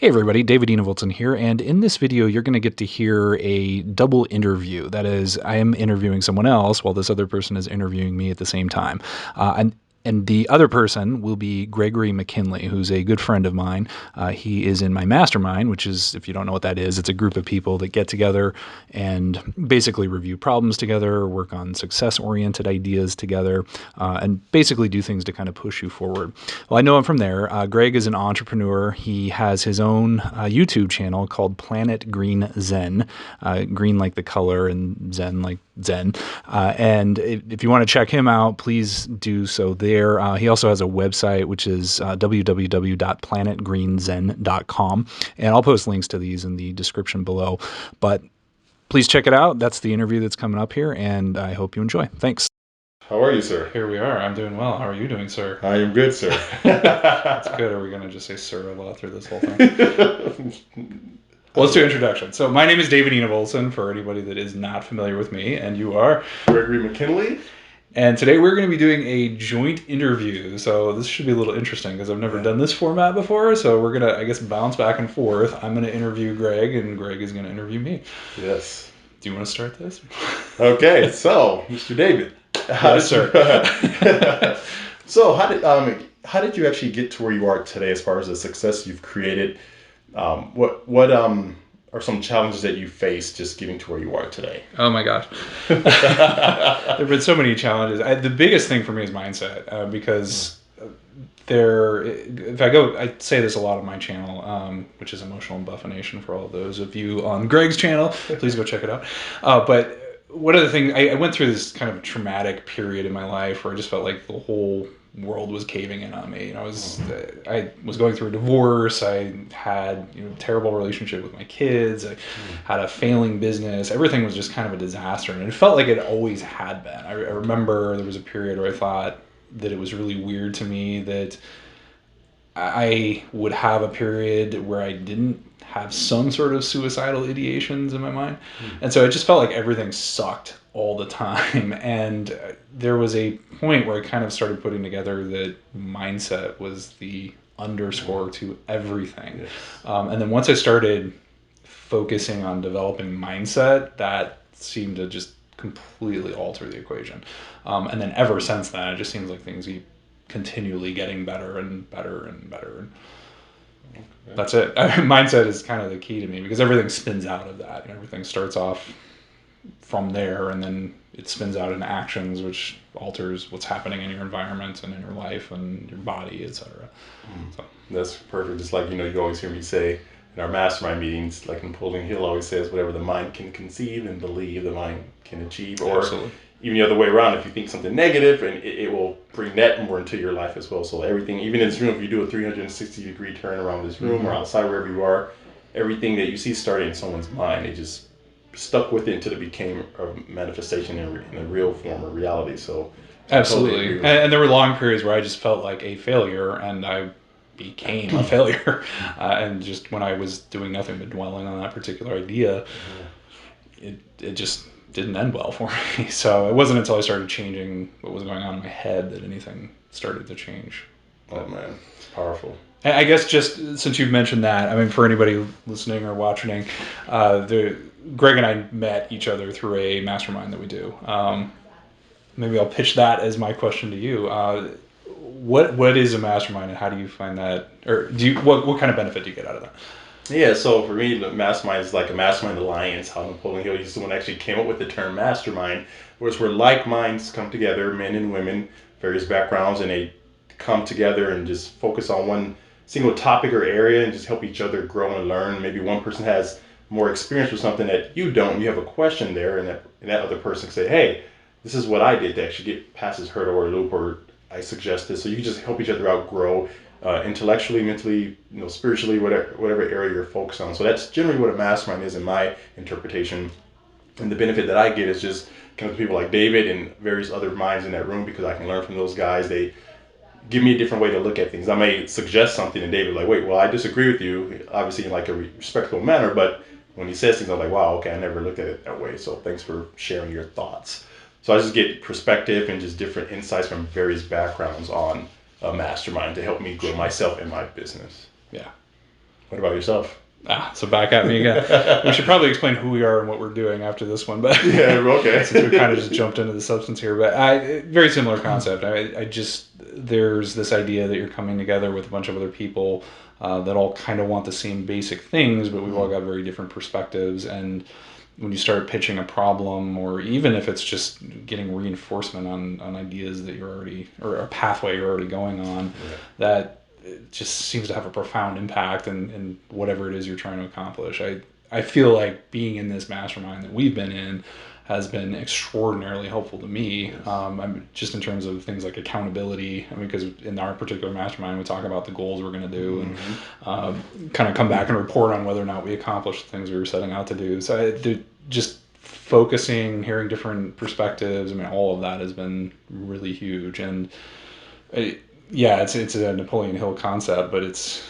Hey everybody, David Enevoldsen here, and in this video you're going to get to hear a double interview. That is, I am interviewing someone else while this other person is interviewing me at the same time. And the other person will be Gregory McKinley, who's a good friend of mine. He is in my mastermind, which is, if you don't know what that is, it's a group of people that get together and basically review problems together, work on success-oriented ideas together, and basically do things to kind of push you forward. Well, I know him from there. Greg is an entrepreneur. He has his own YouTube channel called Planet Green Zen, green like the color and Zen like Zen. And if you want to check him out, please do so there. He also has a website, which is www.planetgreenzen.com. And I'll post links to these in the description below. But please check it out. That's the interview that's coming up here, and I hope you enjoy. Thanks. How are you, sir? Here we are. I'm doing well. How are you doing, sir? I am good, sir. That's good. Are we going to just say sir a lot through this whole thing? Well, let's do introduction. So my name is David Enevoldsen, for anybody that is not familiar with me, and you are? Gregory McKinley. And today we're going to be doing a joint interview. So this should be a little interesting because I've never done this format before. So we're going to, I guess, bounce back and forth. I'm going to interview Greg, and Greg is going to interview me. Yes. Do you want to start this? Okay, so, Mr. David. Yes, sir. So how did you actually get to where you are today as far as the success you've created? What are some challenges that you face just getting to where you are today? Oh my gosh. There have been so many challenges. The biggest thing for me is mindset, because I say this a lot on my channel, which is Emotional Embuffination for all those of you on Greg's channel. Please go check it out. But one of the things, I went through this kind of traumatic period in my life where I just felt like the whole world was caving in on me. I was going through a divorce. I had a terrible relationship with my kids. I had a failing business. Everything was just kind of a disaster, and it felt like it always had been. I remember there was a period where I thought that it was really weird to me that I would have a period where I didn't have some sort of suicidal ideations in my mind. And so it just felt like everything sucked all the time. And there was a point where I kind of started putting together that mindset was the underscore to everything. Yes. And then once I started focusing on developing mindset, that seemed to just completely alter the equation. And then ever since then, it just seems like things keep continually getting better and better and better. Okay. That's it. Mindset is kind of the key to me because everything spins out of that. Everything starts off from there, and then it spins out in actions, which alters what's happening in your environment and in your life and your body, etc. So. That's perfect. Just like, you always hear me say in our mastermind meetings, like Napoleon Hill always says, whatever the mind can conceive and believe, the mind can achieve. Or Absolutely. Even the other way around, if you think something negative, and it will bring that more into your life as well. So everything, even in this room, if you do a 360-degree turn around this room or outside, wherever you are, everything that you see started in someone's mind, it just stuck with it until it became a manifestation in a real form of reality. So absolutely. Totally, and there were long periods where I just felt like a failure, and I became a failure. And just when I was doing nothing but dwelling on that particular idea, it just didn't end well for me. So it wasn't until I started changing what was going on in my head that anything started to change. Oh man, it's powerful. I guess just since you've mentioned that, I mean, for anybody listening or watching, Greg and I met each other through a mastermind that we do. Maybe I'll pitch that as my question to you. What is a mastermind, and how do you find that, or what kind of benefit do you get out of that? Yeah, so for me, the mastermind is like a mastermind alliance. How Napoleon Hill, he's the one that actually came up with the term mastermind, where it's where like minds come together, men and women, various backgrounds, and they come together and just focus on one single topic or area and just help each other grow and learn. Maybe one person has more experience with something that you don't. You have a question there, and that other person can say, "Hey, this is what I did to actually get past this hurdle or loop," or I suggest this. So you can just help each other out grow. Intellectually, mentally, spiritually, whatever area you're focused on. So that's generally what a mastermind is in my interpretation. And the benefit that I get is just kind of people like David and various other minds in that room, because I can learn from those guys. They give me a different way to look at things. I may suggest something and David like, wait, well, I disagree with you, obviously in like a respectful manner, but when he says things, I'm like, wow, okay, I never looked at it that way. So thanks for sharing your thoughts. So I just get perspective and just different insights from various backgrounds on a mastermind to help me grow myself in my business. Yeah. What about yourself? So back at me again. We should probably explain who we are and what we're doing after this one, but Yeah, okay. since we kind of just jumped into the substance here, but very similar concept. I just there's this idea that you're coming together with a bunch of other people that all kind of want the same basic things, but we've all got very different perspectives. And when you start pitching a problem, or even if it's just getting reinforcement on ideas that you're already, or a pathway you're already going on, that it just seems to have a profound impact in whatever it is you're trying to accomplish. I feel like being in this mastermind that we've been in has been extraordinarily helpful to me. I'm just in terms of things like accountability. I mean, because in our particular mastermind, we talk about the goals we're going to do and kind of come back and report on whether or not we accomplished the things we were setting out to do. So just focusing, hearing different perspectives. I mean, all of that has been really huge. And it's a Napoleon Hill concept, but it's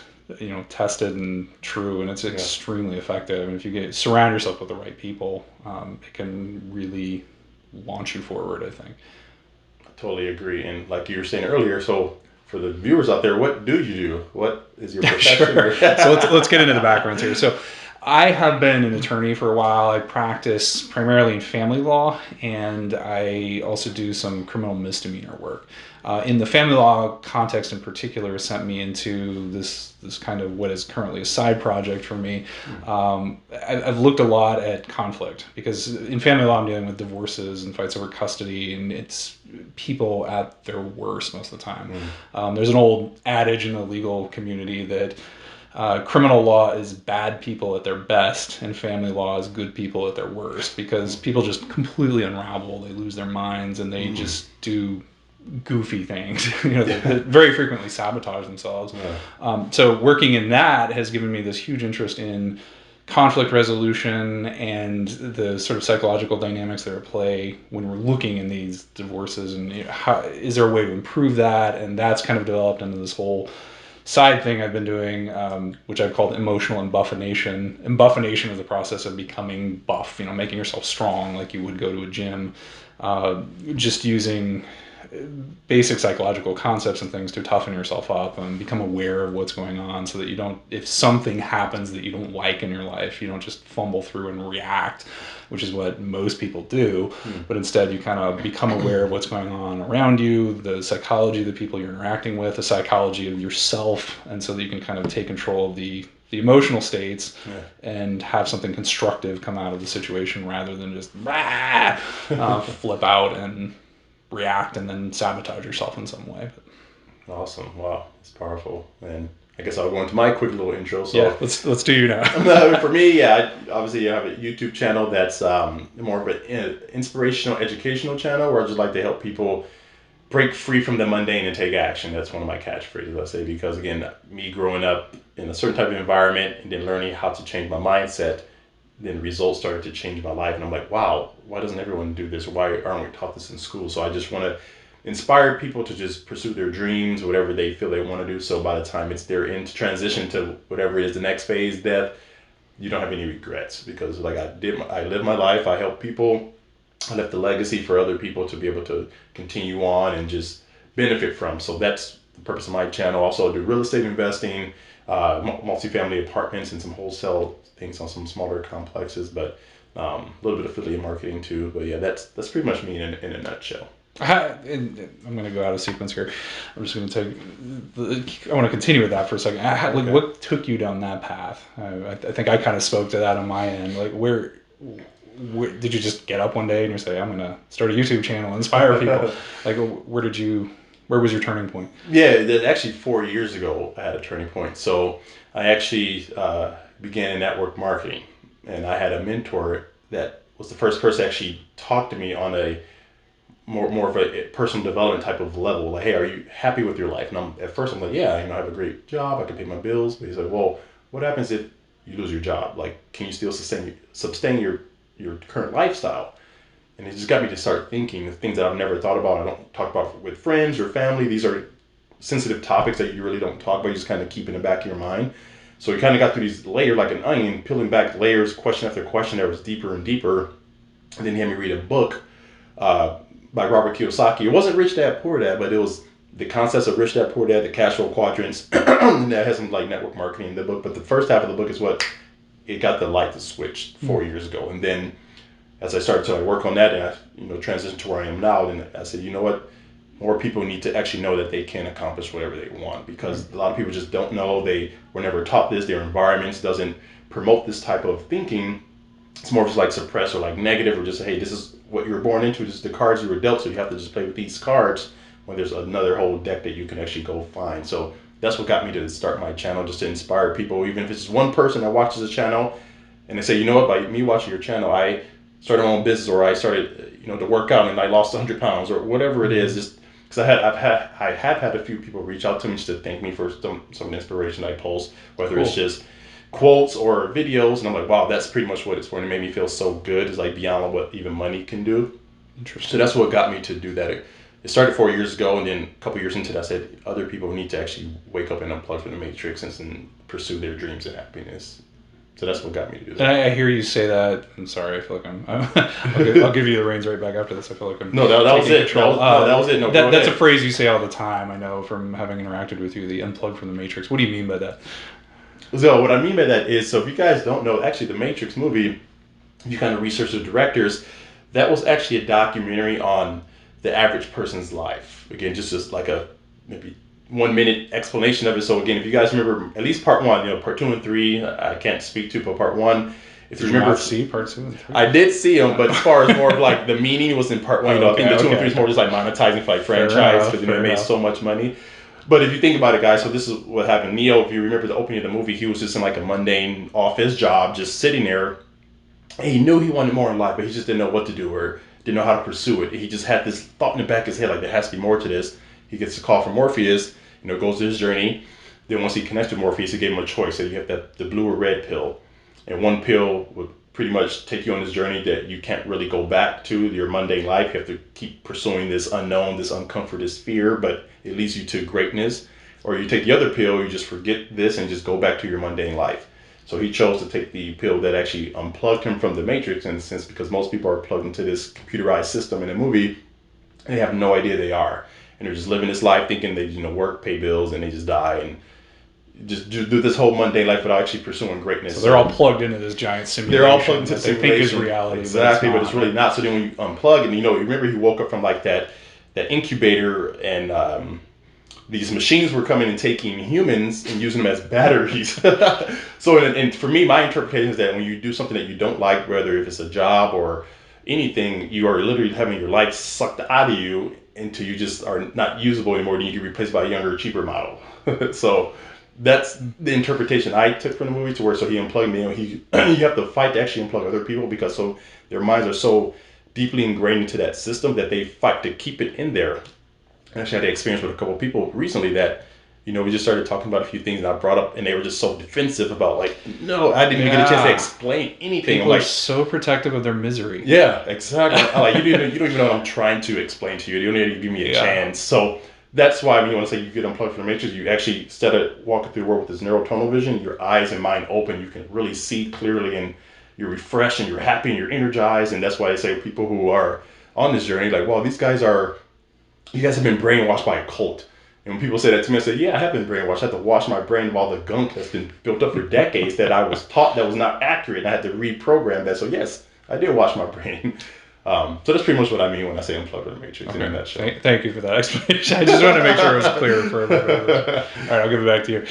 tested and true, and it's extremely effective. I mean, if you surround yourself with the right people, it can really launch you forward, I think. I totally agree. And like you were saying earlier, so for the viewers out there, what do you do? What is your profession? Sure. So let's get into the backgrounds here. So I have been an attorney for a while. I practice primarily in family law, and I also do some criminal misdemeanor work. In the family law context in particular, sent me into this kind of what is currently a side project for me. I've looked a lot at conflict, because in family law I'm dealing with divorces and fights over custody, and it's people at their worst most of the time. There's an old adage in the legal community that criminal law is bad people at their best, and family law is good people at their worst, because people just completely unravel. They lose their minds, and they just do goofy things. They very frequently sabotage themselves. So working in that has given me this huge interest in conflict resolution and the sort of psychological dynamics that are at play when we're looking in these divorces, and how is there a way to improve that. And that's kind of developed into this whole side thing I've been doing, which I've called emotional embuffination. Embuffination is the process of becoming buff, making yourself strong like you would go to a gym, just using basic psychological concepts and things to toughen yourself up and become aware of what's going on, so that you don't, if something happens that you don't like in your life, you don't just fumble through and react, which is what most people do, but instead you kind of become aware of what's going on around you, the psychology of the people you're interacting with, the psychology of yourself, and so that you can kind of take control of the emotional states and have something constructive come out of the situation, rather than just flip out and react and then sabotage yourself in some way. Awesome. Wow. It's powerful. And I guess I'll go into my quick little intro. So let's do you now. For me, obviously I have a YouTube channel that's more of an inspirational, educational channel, where I just like to help people break free from the mundane and take action. That's one of my catchphrases, I say, because again, me growing up in a certain type of environment and then learning how to change my mindset, then results started to change my life. And I'm like, wow, why doesn't everyone do this? Why aren't we taught this in school? So I just want to inspire people to just pursue their dreams, whatever they feel they want to do. So by the time they're in transition to whatever it is, the next phase, death, you don't have any regrets, because like I lived my life, I helped people, I left a legacy for other people to be able to continue on and just benefit from. So that's the purpose of my channel. Also, I do real estate investing, multifamily apartments, and some wholesale things on some smaller complexes, but a little bit of affiliate marketing too. But yeah, that's pretty much me in a nutshell. I'm going to go out of sequence here. I'm just going to I want to continue with that for a second. What took you down that path? I think I kind of spoke to that on my end. Like, where did you just get up one day and you say, I'm going to start a YouTube channel and inspire people? Like, where was your turning point? Yeah, actually 4 years ago, I had a turning point. So I actually began in network marketing, and I had a mentor that was the first person to actually talk to me on a more of a personal development type of level. Like, hey, are you happy with your life? And at first I'm like, yeah, I have a great job, I can pay my bills. But he's like, well, what happens if you lose your job? Like, can you still sustain your current lifestyle? And it just got me to start thinking of things that I've never thought about. I don't talk about with friends or family. These are sensitive topics that you really don't talk about. You just kind of keep in the back of your mind. So we kind of got through these layers like an onion, peeling back layers, question after question that was deeper and deeper. And then he had me read a book by Robert Kiyosaki. It wasn't Rich Dad Poor Dad, but it was the concepts of Rich Dad Poor Dad, the cash flow quadrants, and that has some like network marketing in the book. But the first half of the book is what it got the light to switch 4 years ago. And then as I started to like work on that and I, transition to where I am now, then I said, you know what? More people need to actually know that they can accomplish whatever they want, because a lot of people just don't know. They were never taught this. Their environments doesn't promote this type of thinking. It's more just like suppressed or like negative, or just, hey, this is what you were born into. This is the cards you were dealt, so you have to just play with these cards, when there's another whole deck that you can actually go find. So that's what got me to start my channel, just to inspire people. Even if it's one person that watches the channel and they say, you know what, by me watching your channel, I started my own business, or I started, to work out and I lost 100 pounds, or whatever it is. Just because I have had a few people reach out to me just to thank me for some inspiration I post, whether it's just quotes or videos, and I'm like, wow, that's pretty much what it's for. And it made me feel so good. It's like beyond what even money can do. Interesting. So that's what got me to do that. It started 4 years ago, and then a couple years into that, I said other people need to actually wake up and unplug from the matrix and pursue their dreams and happiness. So that's what got me to do that. And I hear you say that. I'm sorry. I feel like I'll give you the reins right back after this. I feel like I'm. No, that was it. That was it. No, that's a phrase you say all the time. I know from having interacted with you. The unplug from the matrix. What do you mean by that? So what I mean by that is, so if you guys don't know, actually the Matrix movie, if you kind of research the directors, that was actually a documentary on the average person's life. Again, just like a maybe 1 minute explanation of it. So again, if you guys remember at least part one, part 2 and 3, I can't speak to, but part 1. If you remember, see part 2 and 3. I did see them, but as far as more of like the meaning was in part 1. I think the 2 and 3 is more just like monetizing for like franchise, because they made so much money. But if you think about it, guys, so this is what happened. Neo, if you remember the opening of the movie, he was just in like a mundane office job, just sitting there. And he knew he wanted more in life, but he just didn't know what to do or didn't know how to pursue it. He just had this thought in the back of his head, like there has to be more to this. He gets a call from Morpheus, goes to his journey. Then once he connects with Morpheus, he gave him a choice. So you have the blue or red pill. And one pill would pretty much take you on this journey that you can't really go back to your mundane life. You have to keep pursuing this unknown, this uncomfort, this fear, but it leads you to greatness. Or you take the other pill, you just forget this and just go back to your mundane life. So he chose to take the pill that actually unplugged him from the matrix, in a sense, because most people are plugged into this computerized system in a movie, and they have no idea they are. And they're just living this life thinking they, work, pay bills, and they just die and just do this whole mundane life without actually pursuing greatness. So they're all plugged into this giant simulation. They're all plugged into the simulation. They think is reality. Exactly, but it's really not. So then when you unplug, and you remember he woke up from like that incubator, and these machines were coming and taking humans and using them as batteries. So, and for me, my interpretation is that when you do something that you don't like, whether if it's a job or anything, you are literally having your life sucked out of you until you just are not usable anymore. Then you get replaced by a younger, cheaper model. So that's the interpretation I took from the movie, to where so he unplugged me. You have to fight to actually unplug other people, because so their minds are so deeply ingrained into that system that they fight to keep it in there. I actually had the experience with a couple of people recently that, we just started talking about a few things that I brought up, and they were just so defensive about like, no, I didn't even get a chance to explain anything. People are so protective of their misery. Yeah, exactly. You don't even know what I'm trying to explain to you. You don't even give me a chance. So that's why when I say you get unplugged from the matrix, you actually, instead of walking through the world with this neural tunnel vision, your eyes and mind open, you can really see clearly, and you're refreshed and you're happy and you're energized. And that's why I say people who are on this journey, like, well, you guys have been brainwashed by a cult. And when people say that to me, I say, yeah, I have been brainwashed. I had to wash my brain of all the gunk that's been built up for decades that I was taught that was not accurate. And I had to reprogram that. So yes, I did wash my brain. So that's pretty much what I mean when I say unplug from the matrix in a nutshell. Thank you for that explanation. I just want to make sure it was clear for everybody. All right, I'll give it back to you.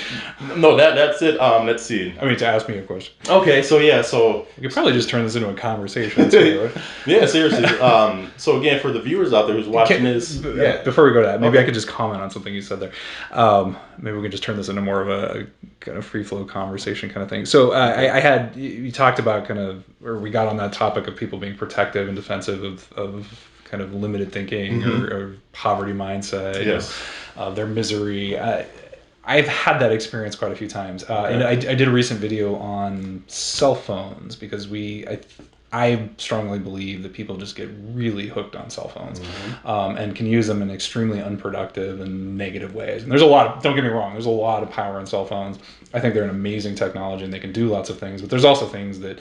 No, that's it. Let's see. To ask me a question. Okay, so yeah, so we could probably just turn this into a conversation. Too, right? Yeah, seriously. So again, for the viewers out there who's watching this, before we go to that, maybe I could just comment on something you said there. Maybe we can just turn this into more of a kind of free flow conversation kind of thing. So you talked about or we got on that topic of people being protective and defensive of kind of limited thinking or poverty mindset. Yes. Their misery. I've had that experience quite a few times. And I did a recent video on cell phones because I strongly believe that people just get really hooked on cell phones and can use them in extremely unproductive and negative ways. And don't get me wrong, there's a lot of power in cell phones. I think they're an amazing technology and they can do lots of things, but there's also things that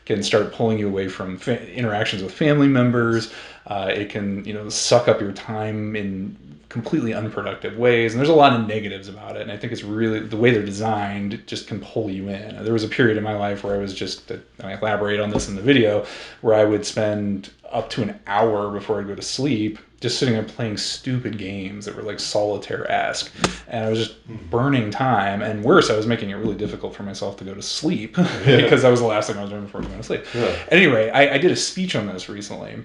can start pulling you away from interactions with family members. It can, suck up your time in completely unproductive ways, and there's a lot of negatives about it. And I think it's really the way they're designed just can pull you in. There was a period in my life where I was just, and I elaborate on this in the video, where I would spend up to an hour before I'd go to sleep just sitting there playing stupid games that were like solitaire-esque, and I was just burning time. And worse, I was making it really difficult for myself to go to sleep because that was the last thing I was doing before going to sleep. Anyway, I did a speech on this recently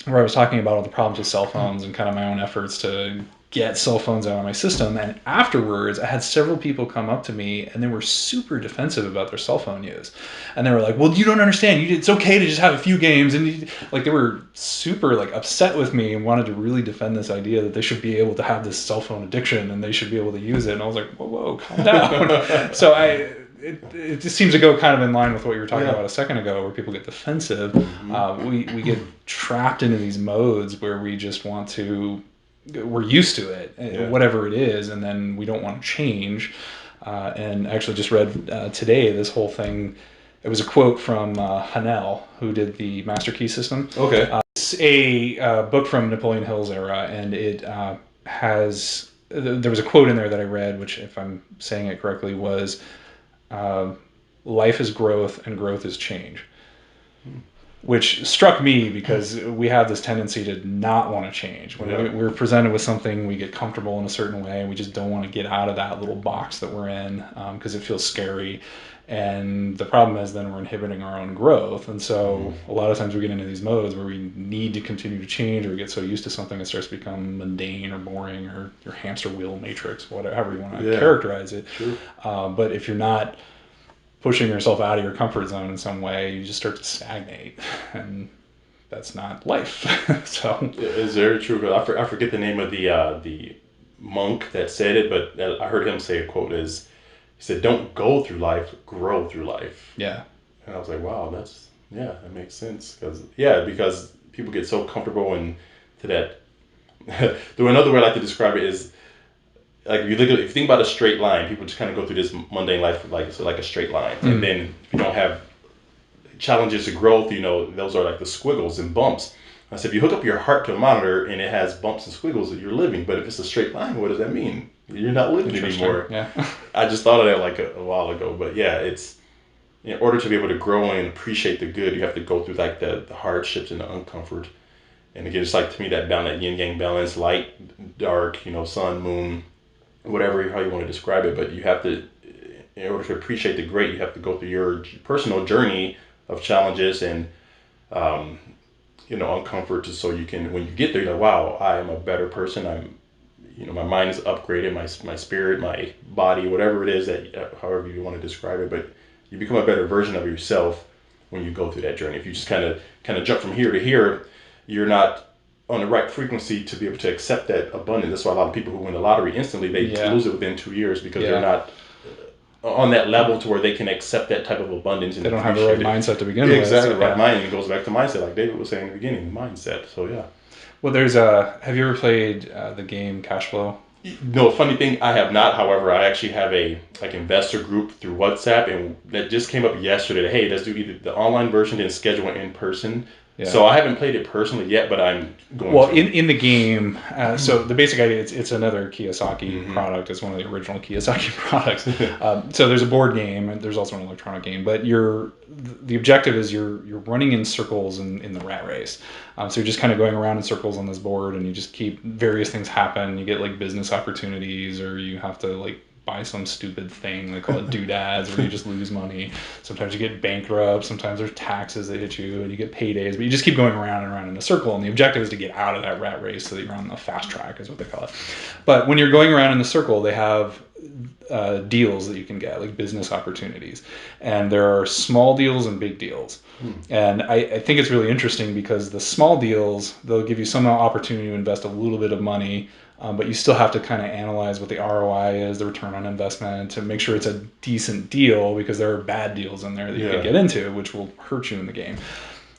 where I was talking about all the problems with cell phones and kind of my own efforts to get cell phones out of my system. And afterwards, I had several people come up to me and they were super defensive about their cell phone use. And they were like, well, you don't understand. It's okay to just have a few games. And like they were super like upset with me and wanted to really defend this idea that they should be able to have this cell phone addiction and they should be able to use it. And I was like, whoa, calm down. So it just seems to go kind of in line with what you were talking about a second ago, where people get defensive. We get trapped into these modes where we just want to, we're used to it, whatever it is, and then we don't want to change. And I actually just read today this whole thing. It was a quote from Hanel, who did the Master Key system. Okay. It's a book from Napoleon Hill's era, and it has, there was a quote in there that I read, which, if I'm saying it correctly, was, life is growth and growth is change, which struck me because we have this tendency to not want to change. When we're presented with something, we get comfortable in a certain way and we just don't want to get out of that little box that we're in because it feels scary. And the problem is then we're inhibiting our own growth. And so a lot of times we get into these modes where we need to continue to change, or we get so used to something it starts to become mundane or boring, or your hamster wheel matrix, whatever, however you want to characterize it. Sure. But if you're not pushing yourself out of your comfort zone in some way, you just start to stagnate, and that's not life. So it's very true. I forget the name of the monk that said it, but I heard him say a quote is, he said, "Don't go through life, grow through life." Yeah. And I was like, wow, that makes sense. Because people get so comfortable into that. Another way I like to describe it is, like if you think about a straight line, people just kind of go through this mundane life like a straight line. And then if you don't have challenges to growth, those are like the squiggles and bumps. I said, if you hook up your heart to a monitor and it has bumps and squiggles, you're living. But if it's a straight line, what does that mean? You're not living anymore. Yeah. I just thought of that like a while ago. But yeah, it's, in order to be able to grow and appreciate the good, you have to go through like the hardships and the uncomfort. And again, it's like, to me, that balance, that yin yang balance, light, dark, sun, moon, whatever, how you want to describe it. But you have to, in order to appreciate the great, you have to go through your personal journey of challenges and uncomfort, so you can, when you get there, you're like, wow, I am a better person. My mind is upgraded, my spirit, my body, whatever it is that, however you want to describe it, but you become a better version of yourself when you go through that journey. If you just kind of jump from here to here, you're not on the right frequency to be able to accept that abundance. That's why a lot of people who win the lottery instantly, they lose it within 2 years, because they're not on that level to where they can accept that type of abundance. And they don't have the right mindset to begin with. Exactly, right mind. And it goes back to mindset, like David was saying in the beginning, mindset. So yeah. Well, have you ever played the game Cash Flow? No, funny thing, I have not. However, I actually have a investor group through WhatsApp, and that just came up yesterday. Hey, let's do either the online version and schedule it in person. Yeah. So I haven't played it personally yet, but I'm going to. Well, in the game, so the basic idea, it's another Kiyosaki product. It's one of the original Kiyosaki products. So there's a board game, and there's also an electronic game. But the objective is you're running in circles in the rat race. So you're just kind of going around in circles on this board, and you just keep various things happen. You get like business opportunities, or you have to like buy some stupid thing. They call it doodads, where you just lose money. Sometimes you get bankrupt. Sometimes there's taxes that hit you, and you get paydays. But you just keep going around and around in a circle. And the objective is to get out of that rat race so that you're on the fast track, is what they call it. But when you're going around in the circle, they have deals that you can get, like business opportunities. And there are small deals and big deals. And I think it's really interesting because the small deals, they'll give you some opportunity to invest a little bit of money, but you still have to kind of analyze what the ROI is, the return on investment, to make sure it's a decent deal, because there are bad deals in there that you can get into, which will hurt you in the game.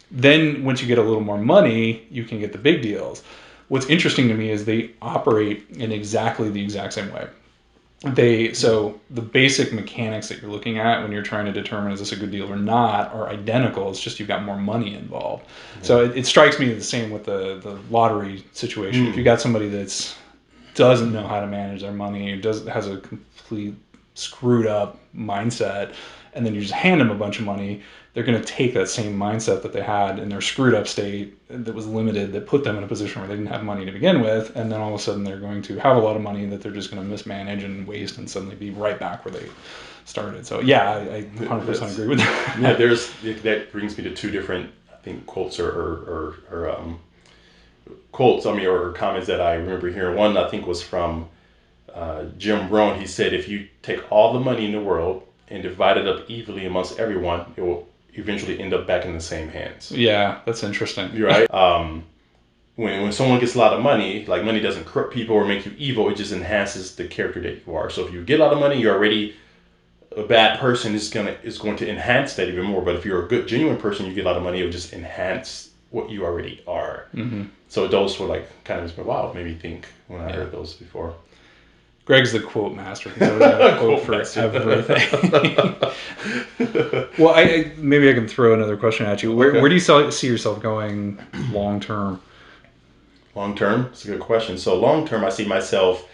Then once you get a little more money, you can get the big deals. What's interesting to me is they operate in exactly the exact same way. So the basic mechanics that you're looking at when you're trying to determine is this a good deal or not are identical. It's just you've got more money involved. Mm-hmm. So it strikes me the same with the lottery situation. If you got somebody that's doesn't know how to manage their money, has a complete screwed up mindset, and then you just hand them a bunch of money, they're going to take that same mindset that they had in their screwed up state that was limited, that put them in a position where they didn't have money to begin with, and then all of a sudden they're going to have a lot of money that they're just going to mismanage and waste and suddenly be right back where they started. So yeah, I 100% agree with that. Yeah, that brings me to two different, I think, quotes or quotes, or comments that I remember hearing. One, I think, was from Jim Rohn. He said, if you take all the money in the world and divide it up evenly amongst everyone, it will eventually end up back in the same hands. Yeah, that's interesting. You're right. When someone gets a lot of money, like, money doesn't corrupt people or make you evil, it just enhances the character that you are. So if you get a lot of money, you're already a bad person, is going to enhance that even more. But if you're a good, genuine person, you get a lot of money, it'll just enhance what you already are. Mm-hmm. So those were like kind of, wow, made me think when I heard those before. Greg's the quote master. He's always got a quote for everything. Well, maybe I can throw another question at you. Where do you see yourself going long term? Long term? It's a good question. So long term, I see myself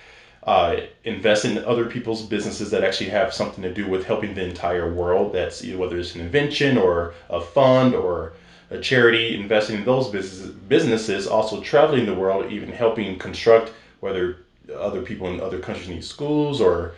investing in other people's businesses that actually have something to do with helping the entire world. That's either whether it's an invention or a fund or a charity, investing in those businesses, also traveling the world, even helping construct, whether other people in other countries need schools or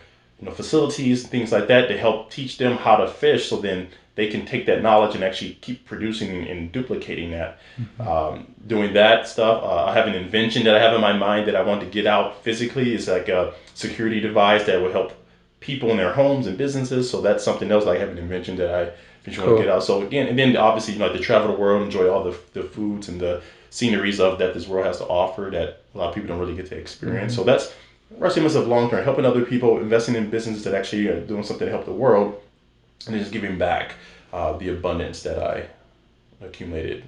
facilities, things like that, to help teach them how to fish, so then they can take that knowledge and actually keep producing and duplicating that. Mm-hmm. Doing that stuff. I have an invention that I have in my mind that I want to get out physically. It's like a security device that will help people in their homes and businesses. So that's something else. I have an invention that I eventually want to get out. So again, and then obviously, to travel the world, enjoy all the foods and the sceneries that this world has to offer that a lot of people don't really get to experience. Mm-hmm. So that's where I see myself long term, helping other people, investing in businesses that actually are doing something to help the world, and then just giving back the abundance that I accumulated,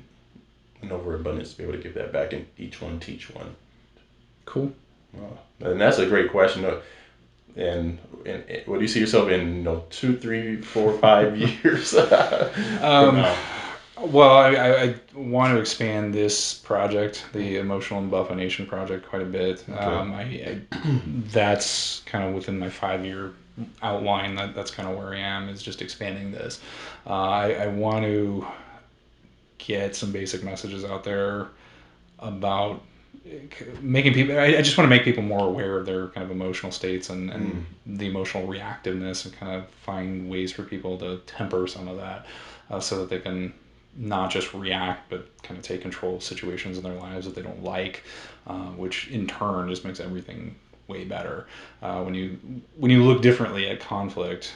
an overabundance, to be able to give that back and each one teach one. Cool. And that's a great question. And what do you see yourself in 2, 3, 4, 5 years? Well, I want to expand this project, the Emotional Embuffination project, quite a bit. Okay. That's kind of within my 5-year outline. That's kind of where I am, is just expanding this. I want to get some basic messages out there about making people. I just want to make people more aware of their kind of emotional states and the emotional reactiveness, and kind of find ways for people to temper some of that, so that they can not just react, but kind of take control of situations in their lives that they don't like, which in turn just makes everything way better. When you look differently at conflict,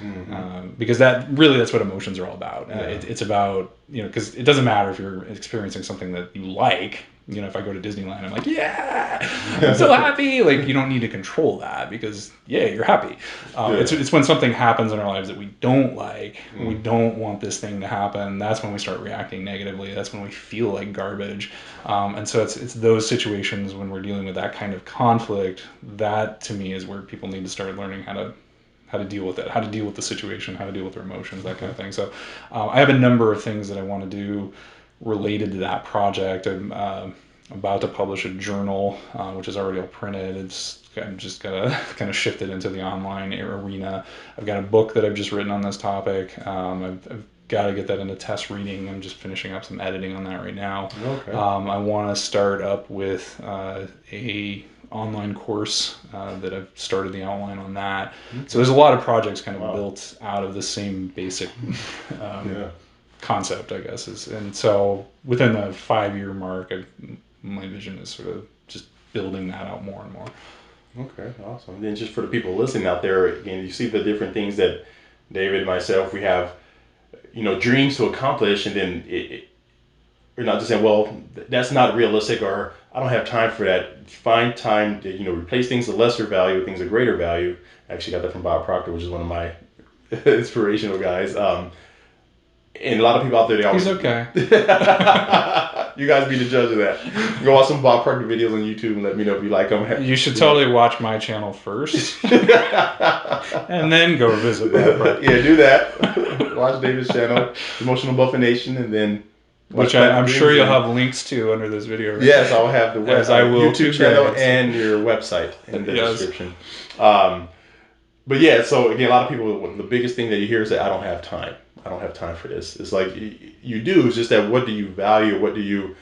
because that's what emotions are all about. It's about, because it doesn't matter if you're experiencing something that you like. If I go to Disneyland, I'm like, yeah, I'm so happy. Like, you don't need to control that, because you're happy. It's when something happens in our lives that we don't like, we don't want this thing to happen. That's when we start reacting negatively. That's when we feel like garbage. And so it's those situations when we're dealing with that kind of conflict, that to me is where people need to start learning how to deal with it, how to deal with the situation, how to deal with their emotions, that kind of thing. So I have a number of things that I want to do related to that project. I'm about to publish a journal, which is already all printed. I'm just gotta kind of shift it into the online arena. I've got a book that I've just written on this topic. I've got to get that into test reading. I'm just finishing up some editing on that right now. Okay. I want to start up with a online course that I've started the outline on that. Okay. So there's a lot of projects kind of built out of the same basic concept, I guess. And so within the 5-year mark, my vision is sort of just building that out more and more. Okay, awesome. And then just for the people listening out there, again, you see the different things that David and myself, we have, dreams to accomplish, and then we're not just saying, well, that's not realistic, or I don't have time for that. Find time to, replace things of lesser value with things of greater value. I actually got that from Bob Proctor, which is one of my inspirational guys. And a lot of people out there, He's okay. You guys be the judge of that. Go watch some Bob Proctor videos on YouTube and let me know if you like them. You should totally watch my channel first, and then go visit Bob Proctor. Yeah, do that. Watch David's channel, Emotional Embuffination, and then which I'm sure you'll have links to under this video. Right? Yes, I'll have the YouTube channel and your website in the description. But yeah, so again, a lot of people, the biggest thing that you hear is that I don't have time. I don't have time for this. It's like you do. It's just that what do you value? What do you,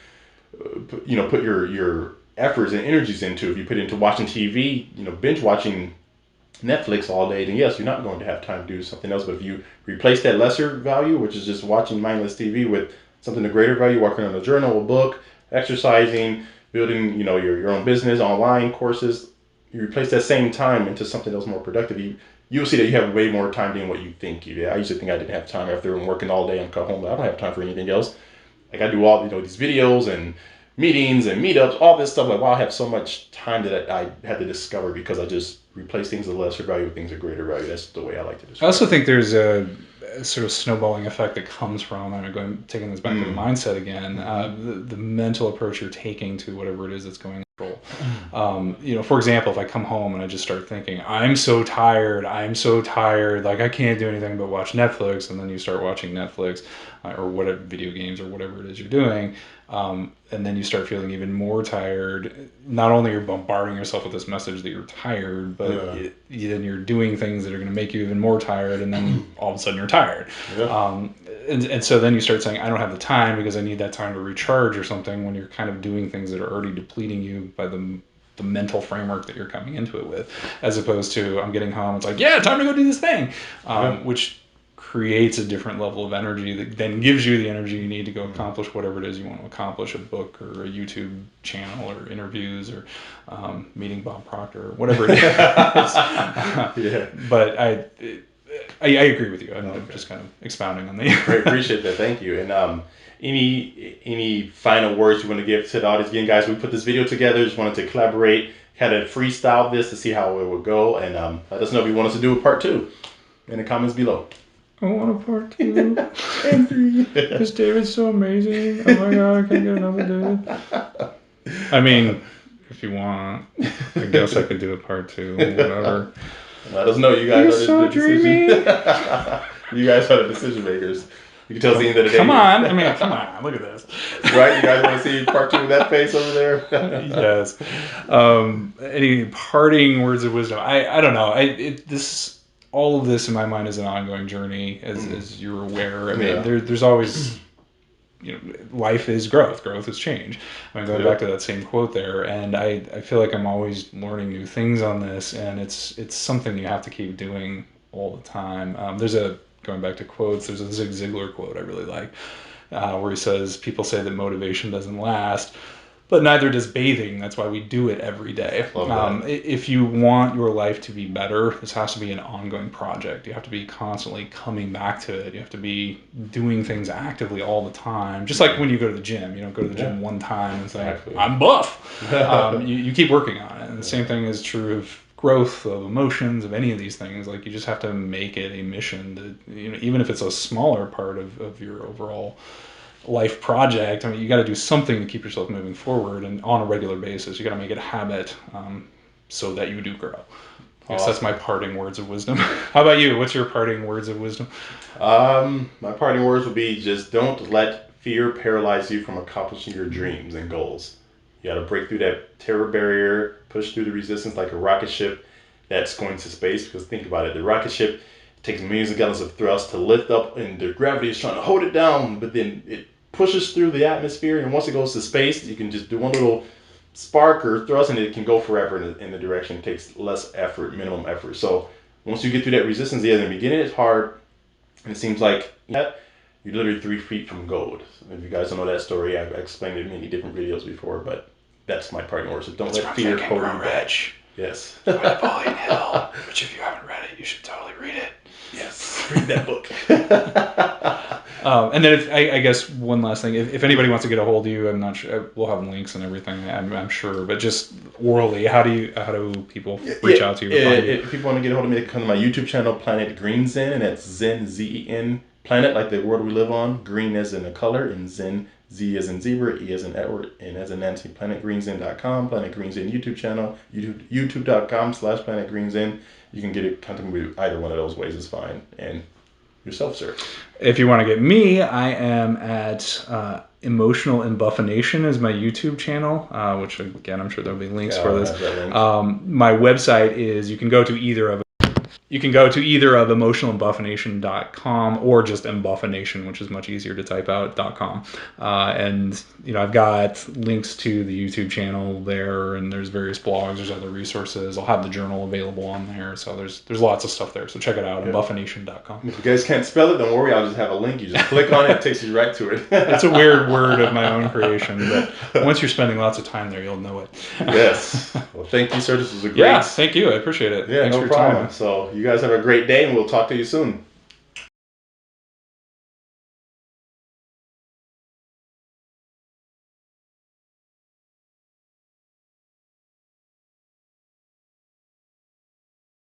put your efforts and energies into? If you put into watching TV, binge watching Netflix all day, then yes, you're not going to have time to do something else. But if you replace that lesser value, which is just watching mindless TV, with something of greater value, working on a journal, a book, exercising, building, your own business, online courses, you replace that same time into something else more productive, you'll see that you have way more time than what you think you do. I used to think I didn't have time after working all day and come home, but I don't have time for anything else. Like I do all, these videos and meetings and meetups, all this stuff. Like, wow, I have so much time that I had to discover because I just replace things of lesser value with things of greater value. That's the way I like to describe it. I also think there's a sort of snowballing effect that comes from, taking this back to the mindset again, the mental approach you're taking to whatever it is that's going on. For example, if I come home and I just start thinking, I'm so tired, like I can't do anything but watch Netflix, and then you start watching Netflix or whatever, video games or whatever it is you're doing, and then you start feeling even more tired. Not only are you bombarding yourself with this message that you're tired, but then you're doing things that are going to make you even more tired, and then all of a sudden you're tired. And so then you start saying, I don't have the time because I need that time to recharge or something, when you're kind of doing things that are already depleting you by the mental framework that you're coming into it with, as opposed to I'm getting home, it's like, yeah, time to go do this thing, which creates a different level of energy that then gives you the energy you need to go accomplish whatever it is you want to accomplish, a book or a YouTube channel or interviews or meeting Bob Proctor or whatever it is. But I agree with you. I'm just kind of expounding on the. Great, appreciate that. Thank you. And any final words you want to give to the audience? Again, guys, we put this video together. Just wanted to collaborate, kind of freestyle this to see how it would go, and let us know if you want us to do a part 2 in the comments below. I want a part 2 and 3 because David's so amazing. Oh my god, I can't get enough of David. I mean, if you want, I guess I could do a part 2. Whatever. Let us know. You guys are so dreamy. You guys are the decision makers. You can tell us the end of the day. Come on. Look at this. Right? You guys want to see part 2 of that face over there? Yes. Any parting words of wisdom? I don't know. All of this in my mind is an ongoing journey, as you're aware. I mean, there's always, life is growth. Growth is change. Going back to that same quote there, and I feel like I'm always learning new things on this, and it's something you have to keep doing all the time. Going back to quotes, there's a Zig Ziglar quote I really like, where he says, people say that motivation doesn't last, but neither does bathing. That's why we do it every day. If you want your life to be better, this has to be an ongoing project. You have to be constantly coming back to it. You have to be doing things actively all the time. Just like when you go to the gym. You don't go to the gym one time and say, I'm buff. You keep working on it. And the same thing is true of growth, of emotions, of any of these things. Like, you just have to make it a mission to, even if it's a smaller part of your overall life project. I mean, you got to do something to keep yourself moving forward, and on a regular basis. You got to make it a habit, so that you do grow. Yes, that's my parting words of wisdom. How about you? What's your parting words of wisdom? My parting words would be, just don't let fear paralyze you from accomplishing your dreams and goals. You got to break through that terror barrier, push through the resistance like a rocket ship that's going to space. Because think about it, the rocket ship takes millions of gallons of thrust to lift up, and the gravity is trying to hold it down, but then it pushes through the atmosphere, and once it goes to space, you can just do one little spark or thrust, and it can go forever in the direction. It takes less effort, minimum effort. So once you get through that resistance, in the beginning it's hard, and it seems like you're literally 3 feet from gold. If you guys don't know that story, I've explained it in many different videos before, but that's my parting words. So don't let fear hold you back. Yes. By Napoleon Hill, which if you haven't read it, you should totally read it. Yes, read that book. And then I guess one last thing, if anybody wants to get a hold of you, I'm not sure, we'll have links and everything, I'm sure, but just orally, how do people reach out to you? If people want to get a hold of me, they can come to my YouTube channel, Planet Green Zen, and that's Zen, Z-E-N, planet like the world we live on, green as in a color, and Zen, Z as in zebra, E as in Edward, N as in Nancy, planetgreensin.com, Planet Greensin YouTube channel, youtube.com/planetgreensin. You can get it, contact me either one of those ways is fine. And yourself, sir. If you want to get me, I am at Emotional Embuffination is my YouTube channel, which again, I'm sure there'll be links for this. My website is, you can go to either of emotionalembuffination.com or just embuffination, which is much easier to type out, .com. And, I've got links to the YouTube channel there, and there's various blogs, there's other resources. I'll have the journal available on there. So there's lots of stuff there. So check it out, embuffination.com. If you guys can't spell it, don't worry. I'll just have a link. You just click on it. It takes you right to it. It's a weird word of my own creation, but once you're spending lots of time there, you'll know it. Yes. Well, thank you, sir. This was a great... Yeah, thank you. I appreciate it. Yeah, Thanks no for your problem. time. So you guys have a great day, and we'll talk to you soon.